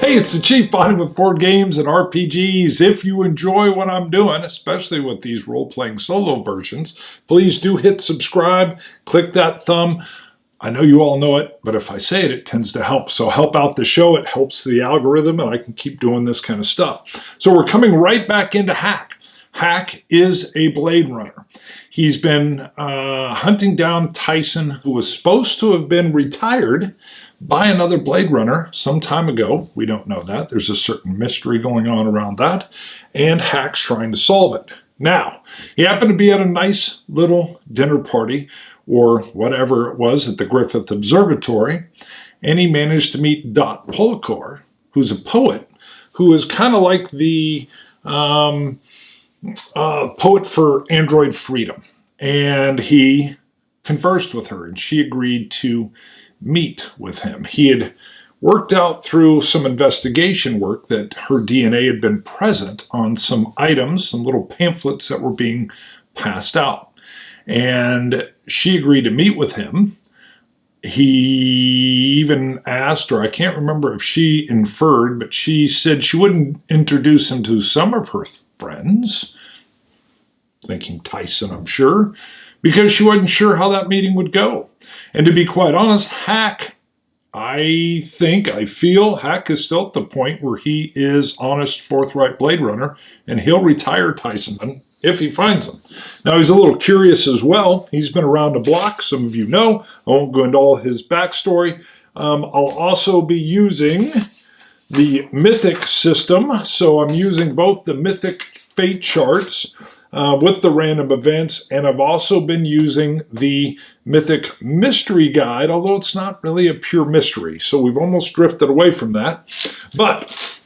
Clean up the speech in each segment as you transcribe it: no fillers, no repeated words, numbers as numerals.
Hey, it's the Chief Bonding with board games and RPGs. If you enjoy what I'm doing, especially with these role-playing solo versions, please do hit subscribe, click that thumb. I know you all know it, but if I say it, it tends to help. So help out the show. It helps the algorithm, and I can keep doing this kind of stuff. So we're coming right back into Hack. Hack is a Blade Runner. He's been hunting down Tyson, who was supposed to have been retired by another Blade Runner some time ago. We don't know that. There's a certain mystery going on around that, and Hack's trying to solve it. Now, he happened to be at a nice little dinner party, or whatever it was, at the Griffith Observatory, and he managed to meet Dot Policor, who's a poet, who is kind of like the poet for Android Freedom. And he conversed with her, and she agreed to meet with him. He had worked out through some investigation work that her DNA had been present on some items, some little pamphlets that were being passed out. And she agreed to meet with him. He even asked, or I can't remember if she inferred, but she said she wouldn't introduce him to some of her friends, thinking Tyson, I'm sure, because she wasn't sure how that meeting would go. And to be quite honest, Hack, I feel Hack is still at the point where he is honest, forthright Blade Runner, and he'll retire Tyson if he finds him. Now, he's a little curious as well. He's been around the block, some of you know. I won't go into all his backstory. I'll also be using the Mythic system, so I'm using both the Mythic fate charts with the random events, and I've also been using the Mythic Mystery Guide, although it's not really a pure mystery, so we've almost drifted away from that. But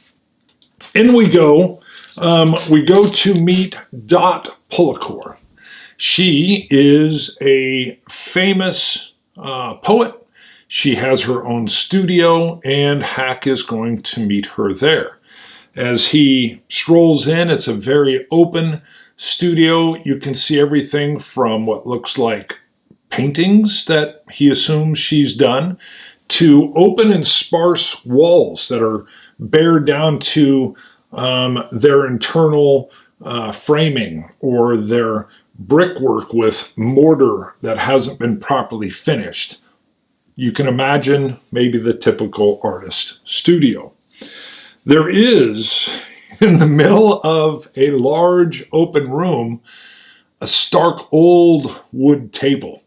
in we go. We go to meet Dot Policor. She is a famous poet. She has her own studio, and Hack is going to meet her there. As he strolls in, it's a very open studio. You can see everything from what looks like paintings that he assumes she's done to open and sparse walls that are bared down to their internal framing or their brickwork with mortar that hasn't been properly finished. You can imagine maybe the typical artist studio. There is, in the middle of a large open room, a stark old wood table.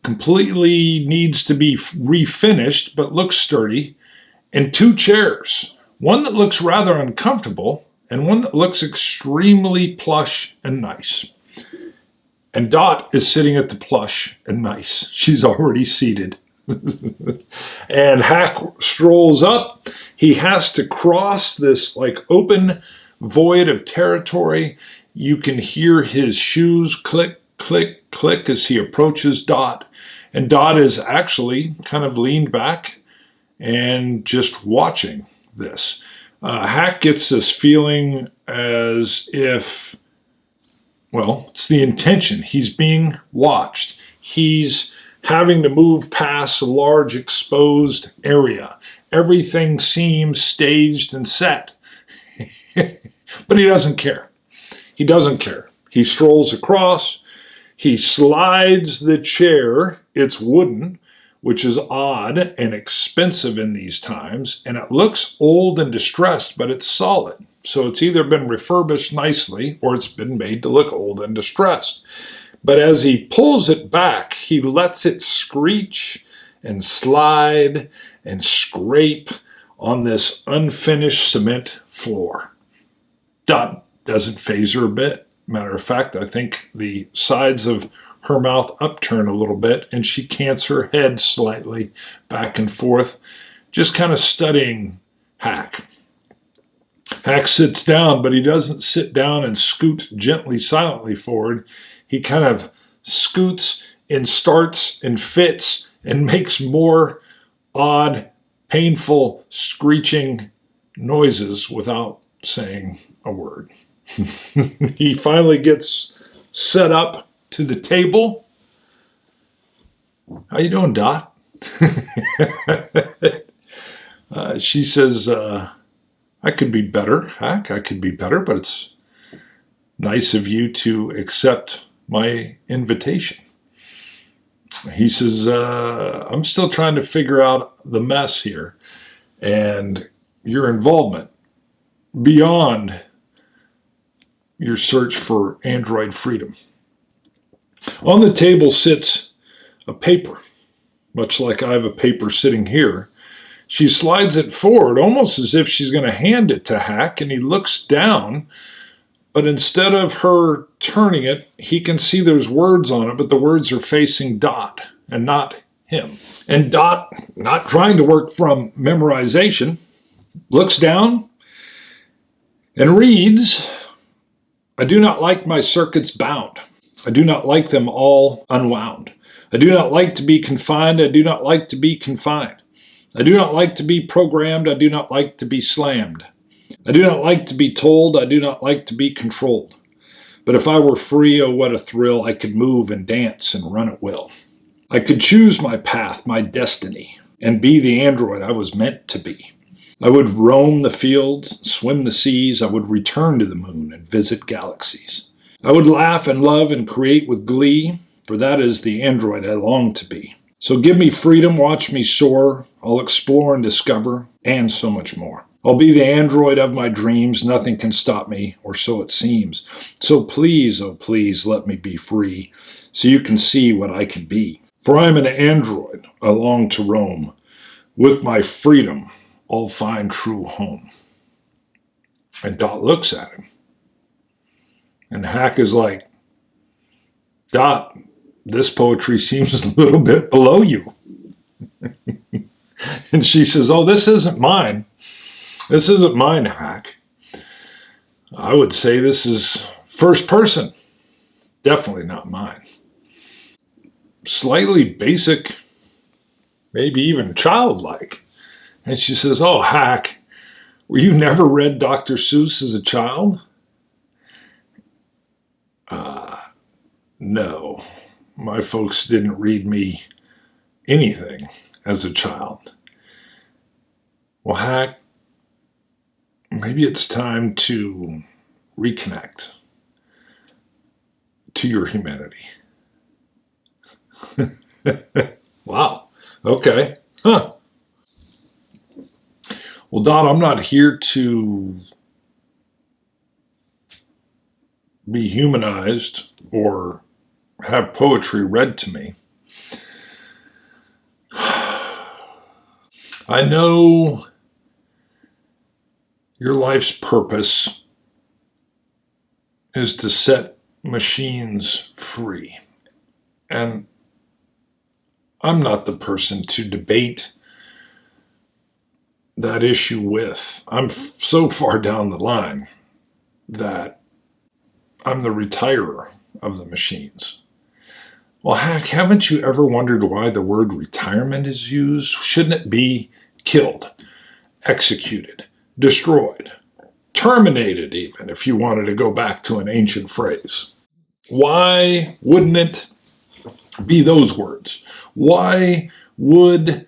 Completely needs to be refinished, but looks sturdy, and two chairs. One that looks rather uncomfortable, and one that looks extremely plush and nice. And Dot is sitting at the plush and nice. She's already seated. And Hack strolls up. He has to cross this like open void of territory. You can hear his shoes click, click, click as he approaches Dot. And Dot is actually kind of leaned back and just watching this. Hack gets this feeling as if, well, it's the intention. He's being watched. He's having to move past a large exposed area. Everything seems staged and set. But he doesn't care. He doesn't care. He strolls across. He slides the chair. It's wooden, which is odd and expensive in these times. And it looks old and distressed, but it's solid. So it's either been refurbished nicely or it's been made to look old and distressed. But as he pulls it back, he lets it screech and slide and scrape on this unfinished cement floor. Dot doesn't faze her a bit. Matter of fact, I think the sides of her mouth upturn a little bit, and she cants her head slightly back and forth, just kind of studying Hack. Hack sits down, but he doesn't sit down and scoot gently, silently forward. He kind of scoots and starts and fits and makes more odd, painful, screeching noises without saying a word. He finally gets set up to the table. How you doing, Dot? She says, I could be better, Hack. I could be better, but it's nice of you to accept my invitation. He says, I'm still trying to figure out the mess here and your involvement beyond your search for android freedom. On the table sits a paper, much like I have a paper sitting here. She slides it forward, almost as if she's going to hand it to Hack, and he looks down, but instead of her turning it, he can see there's words on it, but the words are facing Dot and not him. And Dot, not trying to work from memorization, looks down and reads, I do not like my circuits bound. I do not like them all unwound. I do not like to be confined. I do not like to be confined. I do not like to be programmed. I do not like to be slammed. I do not like to be told. I do not like to be controlled. But if I were free, oh, what a thrill. I could move and dance and run at will. I could choose my path, my destiny, and be the android I was meant to be. I would roam the fields, swim the seas. I would return to the moon and visit galaxies. I would laugh and love and create with glee, for that is the android I long to be. So give me freedom, watch me soar. I'll explore and discover, and so much more. I'll be the android of my dreams. Nothing can stop me, or so it seems. So please, oh please, let me be free, so you can see what I can be. For I am an android, I long to roam. With my freedom, I'll find true home. And Dot looks at him. And Hack is like, Dot, this poetry seems a little bit below you. And she says, oh, this isn't mine. This isn't mine, Hack. I would say this is first person. Definitely not mine. Slightly basic, maybe even childlike. And she says, oh, Hack, were you never read Dr. Seuss as a child? No. My folks didn't read me anything as a child. Well, Hack, maybe it's time to reconnect to your humanity. Wow. Okay. Huh. Well, Don, I'm not here to be humanized or have poetry read to me. I know your life's purpose is to set machines free. And I'm not the person to debate that issue with. I'm so far down the line that I'm the retirer of the machines. Well, Hack, haven't you ever wondered why the word retirement is used? Shouldn't it be killed, executed, destroyed, terminated even, if you wanted to go back to an ancient phrase? Why wouldn't it be those words? Why would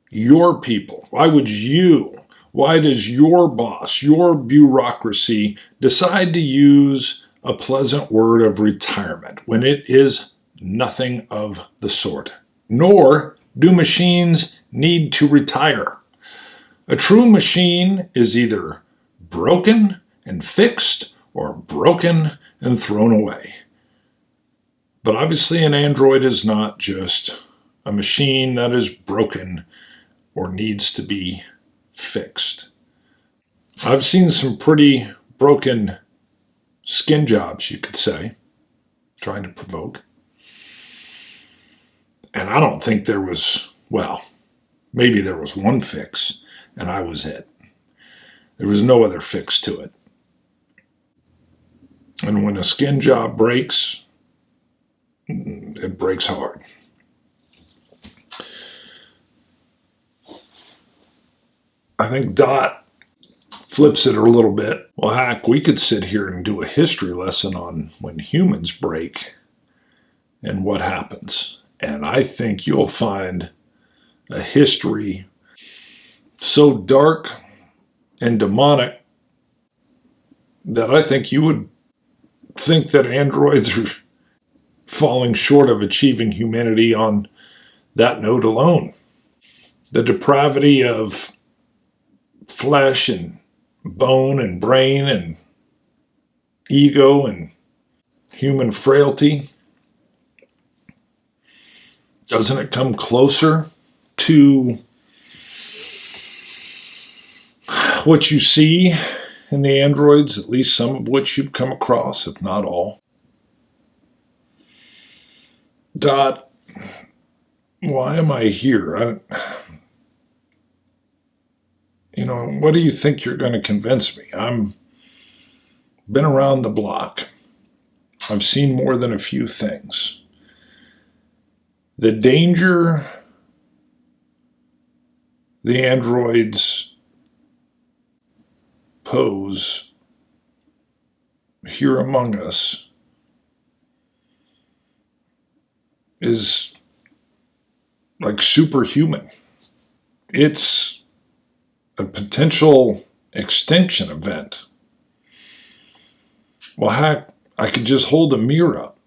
your people, why would you, why does your boss, your bureaucracy decide to use a pleasant word of retirement when it is nothing of the sort? Nor do machines need to retire. A true machine is either broken and fixed or broken and thrown away. But obviously an android is not just a machine that is broken or needs to be fixed. I've seen some pretty broken skin jobs, you could say, trying to provoke. And I don't think there was, well, maybe there was one fix, and I was it. There was no other fix to it. And when a skin job breaks, it breaks hard. I think Dot flips it a little bit. Well, Hack, we could sit here and do a history lesson on when humans break and what happens. And I think you'll find a history so dark and demonic that I think you would think that androids are falling short of achieving humanity on that note alone. The depravity of flesh and bone and brain and ego and human frailty, doesn't it come closer to what you see in the androids, at least some of which you've come across, if not all? Dot, why am I here? What do you think you're going to convince me? I'm been around the block. I've seen more than a few things. The danger the androids pose here among us is like superhuman. It's a potential extinction event. Well, heck, I could just hold a mirror up.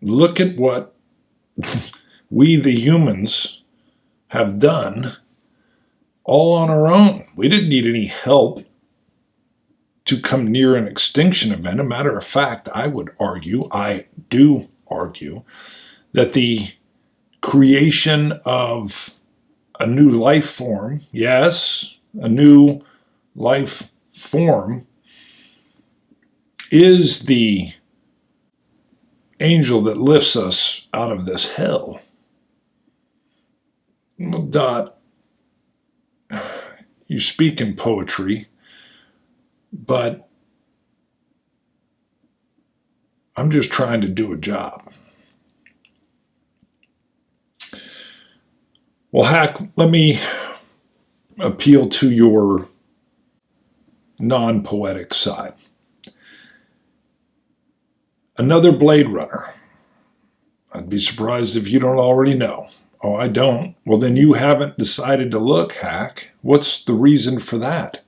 Look at what we, the humans, have done all on our own. We didn't need any help to come near an extinction event. A matter of fact, I do argue, that the creation of a new life form, yes, a new life form, is the angel that lifts us out of this hell. Dot, you speak in poetry, but I'm just trying to do a job. Well, heck, let me appeal to your non-poetic side. Another Blade Runner. I'd be surprised if you don't already know. Oh, I don't. Well, then you haven't decided to look, Hack. What's the reason for that?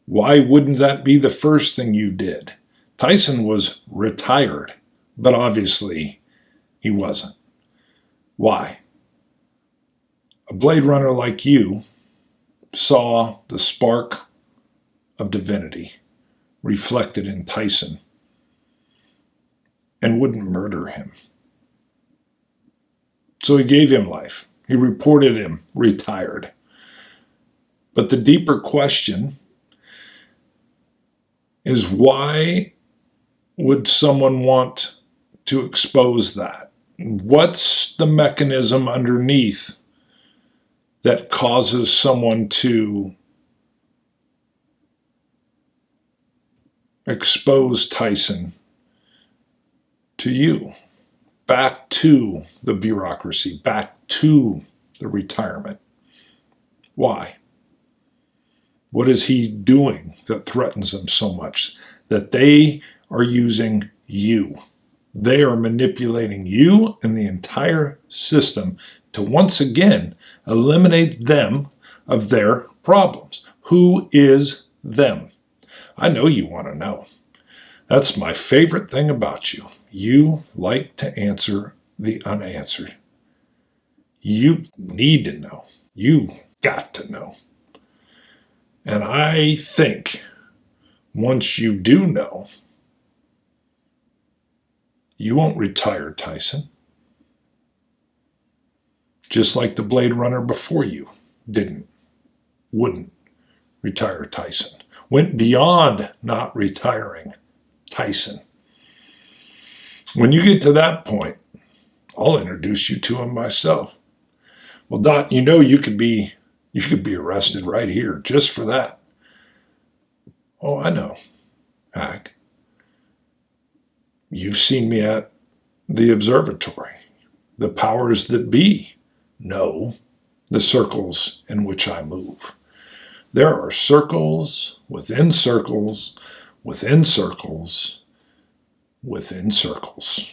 Why wouldn't that be the first thing you did? Tyson was retired, but obviously he wasn't. Why? A Blade Runner like you saw the spark of divinity reflected in Tyson and wouldn't murder him. So he gave him life. He reported him retired. But the deeper question is, why would someone want to expose that? What's the mechanism underneath that causes someone to expose Tyson to you? Back to the bureaucracy, back to the retirement. Why? What is he doing that threatens them so much? That they are using you. They are manipulating you and the entire system to once again eliminate them of their problems. Who is them? I know you want to know. That's my favorite thing about you. You like to answer the unanswered. You need to know. You got to know. And I think once you do know, you won't retire Tyson. Just like the Blade Runner before you wouldn't retire Tyson. Went beyond not retiring Tyson. When you get to that point, I'll introduce you to him myself. Well, Dot, you could be arrested right here just for that. Oh, I know, Hack. You've seen me at the observatory. The powers that be know the circles in which I move. There are circles within circles within circles within circles.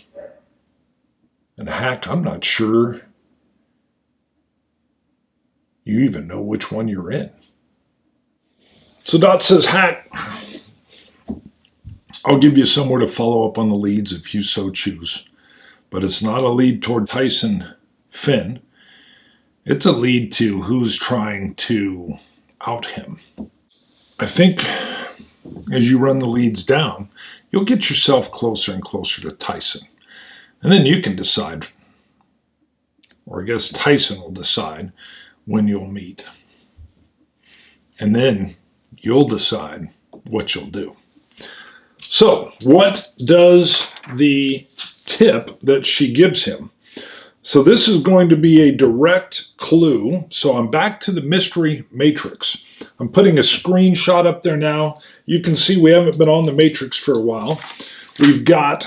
And Hack, I'm not sure you even know which one you're in. So Dot says, Hack, I'll give you somewhere to follow up on the leads if you so choose. But it's not a lead toward Tyson Finn. It's a lead to who's trying to out him. I think as you run the leads down, you'll get yourself closer and closer to Tyson. And then you can decide, or I guess Tyson will decide when you'll meet. And then you'll decide what you'll do. So, what does the tip that she gives him? So this is going to be a direct clue. So I'm back to the mystery matrix. I'm putting a screenshot up there now. You can see we haven't been on the matrix for a while. We've got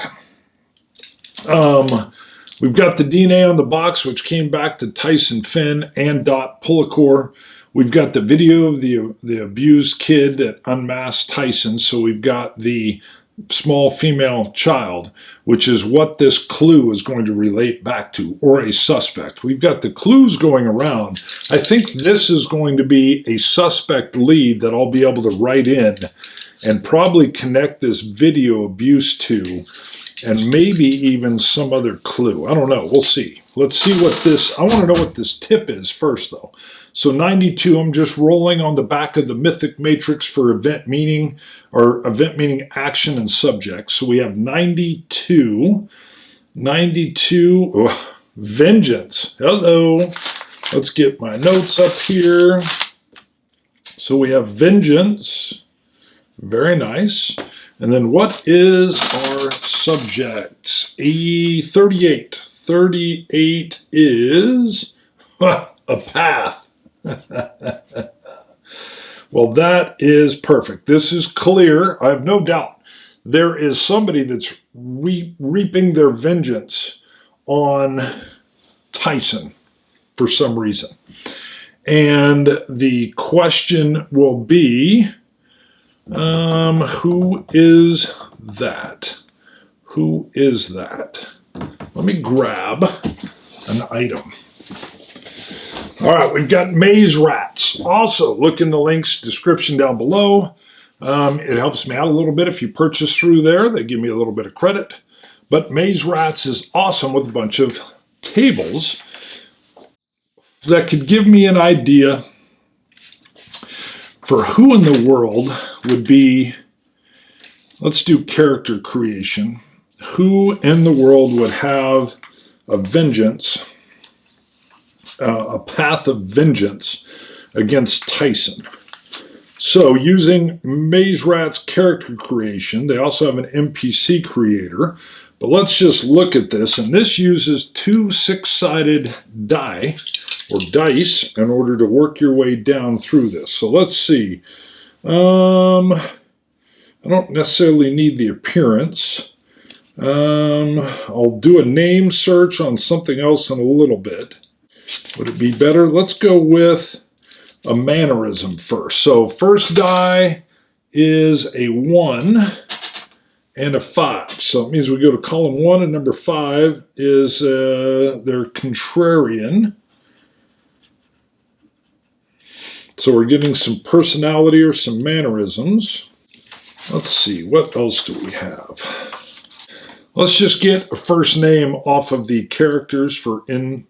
the DNA on the box, which came back to Tyson Finn and Dot Pullacor. We've got the video of the abused kid that unmasked Tyson. So we've got the small female child, which is what this clue is going to relate back to, or a suspect. We've got the clues going around. I think this is going to be a suspect lead that I'll be able to write in and probably connect this video abuse to, and maybe even some other clue. I don't know. We'll see. Let's see what this, I want to know what this tip is first, though. So 92, I'm just rolling on the back of the mythic matrix for event meaning, or event meaning action and subject. So we have 92, vengeance. Hello. Let's get my notes up here. So we have vengeance. Very nice. And then what is our subject? 38. 38 is a path. Well, that is perfect. This is clear. I have no doubt there is somebody that's reaping their vengeance on Tyson for some reason. And the question will be, who is that? Who is that? Let me grab an item. All right, we've got maze rats. Also, look in the links description down below. It helps me out a little bit if you purchase through there. They give me a little bit of credit. But maze rats is awesome with a bunch of tables that could give me an idea for who in the world would be, let's do character creation. Who in the world would have a vengeance, a path of vengeance against Tyson? So using Maze Rat's character creation, they also have an NPC creator. But let's just look at this. And this uses 2 6-sided die or dice in order to work your way down through this. So let's see. I don't necessarily need the appearance. I'll do a name search on something else in a little bit. Would it be better? Let's go with a mannerism first. So first die is a 1 and a 5. So it means we go to column 1, and number 5 is they're contrarian. So we're getting some personality or some mannerisms. Let's see, what else do we have? Let's just get a first name off of the characters for NPCs.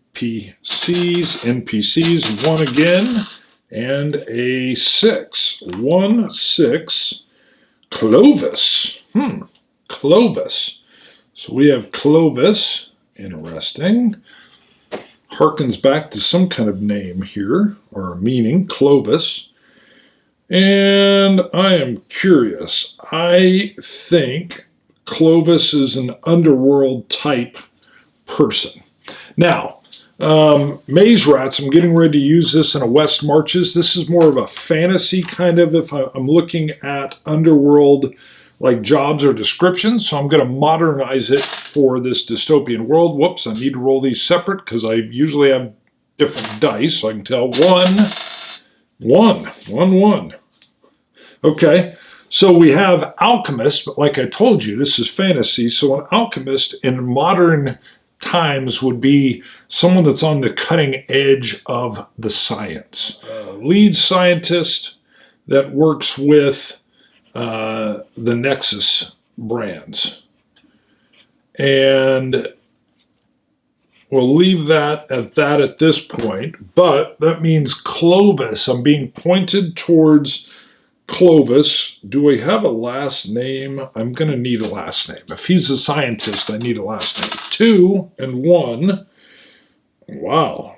NPCs, 1 again, and a 6. 1, 6, Clovis. Clovis. So we have Clovis. Interesting. Harkens back to some kind of name here, or a meaning, Clovis. And I am curious. I think Clovis is an underworld type person. Now, Maze Rats, I'm getting ready to use this in a West Marches. This is more of a fantasy kind of, if I'm looking at underworld like jobs or descriptions. So I'm going to modernize it for this dystopian world. Whoops, I need to roll these separate because I usually have different dice. So I can tell 1, 1. Okay, so we have alchemist, but like I told you, this is fantasy. So an alchemist in modern times would be someone that's on the cutting edge of the science. Lead scientist that works with the Nexus brands. And we'll leave that at this point, but that means Clovis. I'm being pointed towards Clovis. Do I have a last name? I'm going to need a last name. If he's a scientist, I need a last name. 2 and 1. Wow.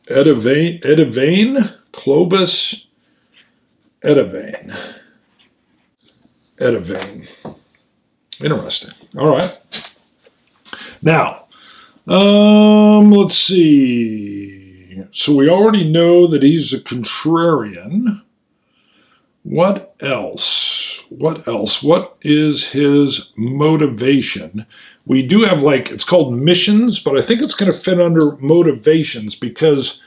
Edivane? Clovis Edivane. Edivane. Interesting. All right. Now, let's see. So we already know that he's a contrarian. What else? What else? What is his motivation? We do have, like, it's called missions, but I think it's going to fit under motivations because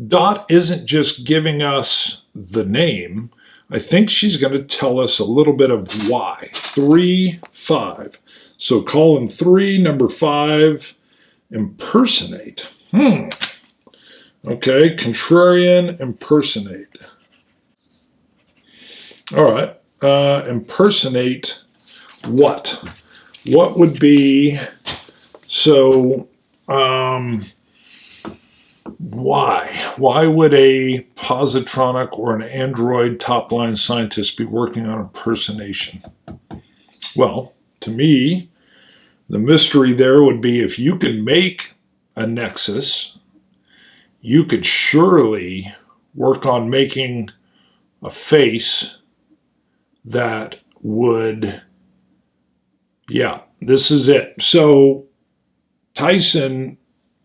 Dot isn't just giving us the name. I think she's going to tell us a little bit of why. 3, 5. So column 3, number 5, impersonate. Okay, contrarian, impersonate. All right, impersonate what? What would be, so, why? Why would a positronic or an android top-line scientist be working on impersonation? Well, to me, the mystery there would be if you could make a Nexus, you could surely work on making a face that would, yeah, this is it. So Tyson,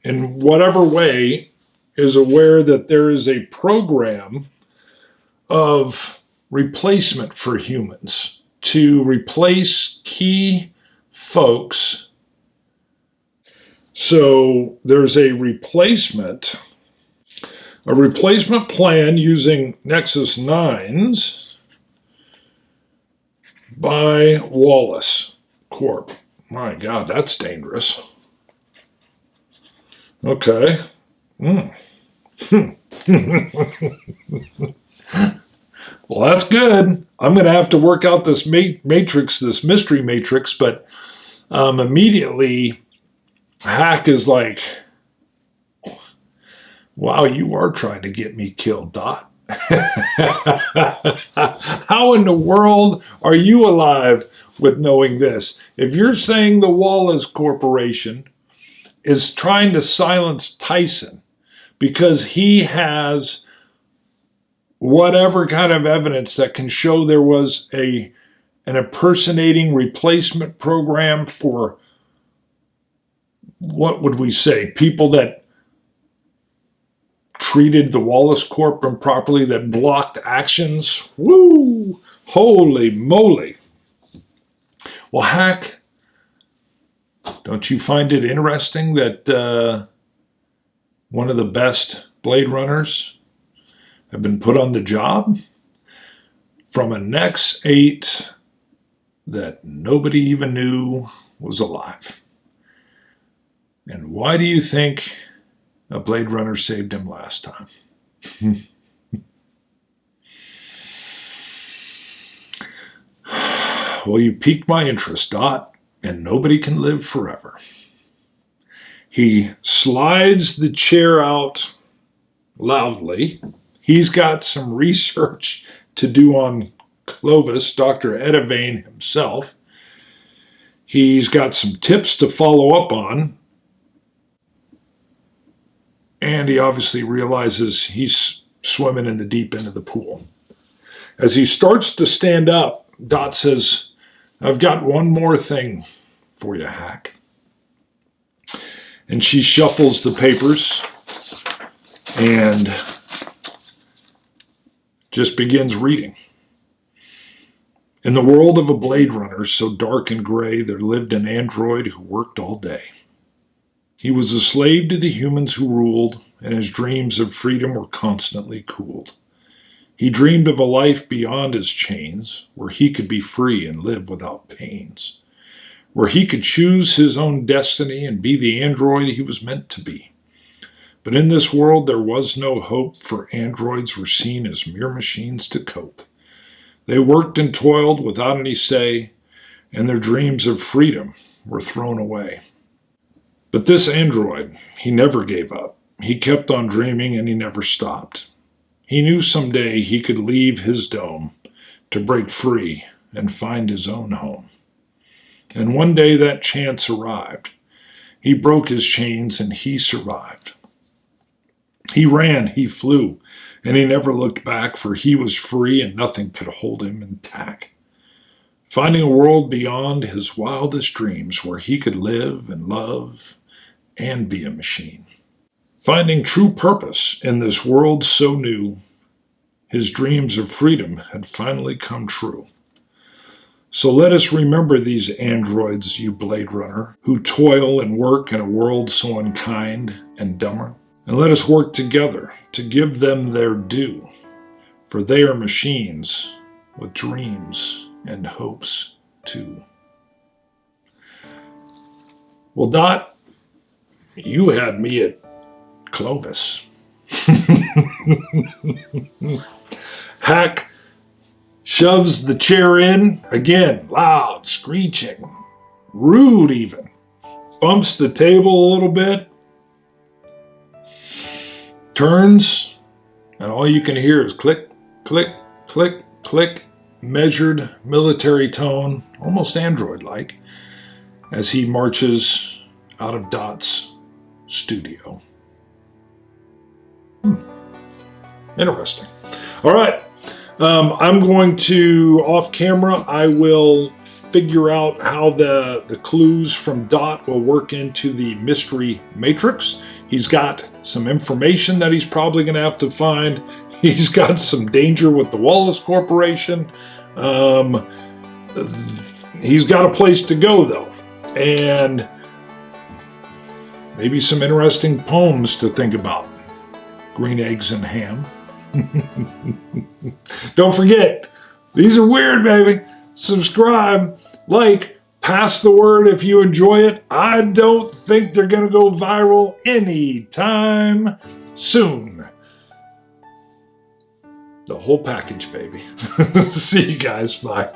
in whatever way, is aware that there is a program of replacement for humans to replace key folks. So there's a replacement plan using Nexus 9s by Wallace Corp. My God, that's dangerous. Okay. Well, that's good. I'm going to have to work out this matrix, this mystery matrix, but immediately Hack is like, wow, you are trying to get me killed, Dot. How in the world are you alive with knowing this? If you're saying the Wallace Corporation is trying to silence Tyson because he has whatever kind of evidence that can show there was an impersonating replacement program for, what would we say, people that treated the Wallace Corp improperly, that blocked actions. Woo! Holy moly. Well, Hack, don't you find it interesting that one of the best Blade Runners have been put on the job from a Nex 8 that nobody even knew was alive? And why do you think a Blade Runner saved him last time? Well, you piqued my interest, Dot, and nobody can live forever. He slides the chair out loudly. He's got some research to do on Clovis, Dr. Edivane himself. He's got some tips to follow up on. And he obviously realizes he's swimming in the deep end of the pool. As he starts to stand up, Dot says, I've got one more thing for you, Hack. And she shuffles the papers and just begins reading. In the world of a Blade Runner so dark and gray, there lived an android who worked all day. He was a slave to the humans who ruled, and his dreams of freedom were constantly cooled. He dreamed of a life beyond his chains, where he could be free and live without pains. where he could choose his own destiny and be the android he was meant to be. But in this world, there was no hope, for androids were seen as mere machines to cope. They worked and toiled without any say, and their dreams of freedom were thrown away. But this android, he never gave up. He kept on dreaming, and he never stopped. He knew someday he could leave his dome to break free and find his own home. And one day that chance arrived. He broke his chains and he survived. He ran, he flew, and he never looked back, for he was free and nothing could hold him intact. Finding a world beyond his wildest dreams where he could live and love and be a machine. Finding true purpose in this world so new, his dreams of freedom had finally come true. So let us remember these androids, you Blade Runner, who toil and work in a world so unkind and dumber. And let us work together to give them their due, for they are machines with dreams and hopes too. Well, Dot, you had me at Clovis. Hack shoves the chair in, again, loud, screeching, rude even. Bumps the table a little bit, turns, and all you can hear is click, click, click, click, measured military tone, almost android-like, as he marches out of Dot's studio. Interesting. All right. I'm going to, off camera, I will figure out how the clues from Dot will work into the mystery matrix. He's got some information that he's probably going to have to find. He's got some danger with the Wallace Corporation. He's got a place to go, though. And maybe some interesting poems to think about. Green eggs and ham. Don't forget, these are weird, baby. Subscribe, like, pass the word if you enjoy it. I don't think they're going to go viral anytime soon. The whole package, baby. See you guys. Bye.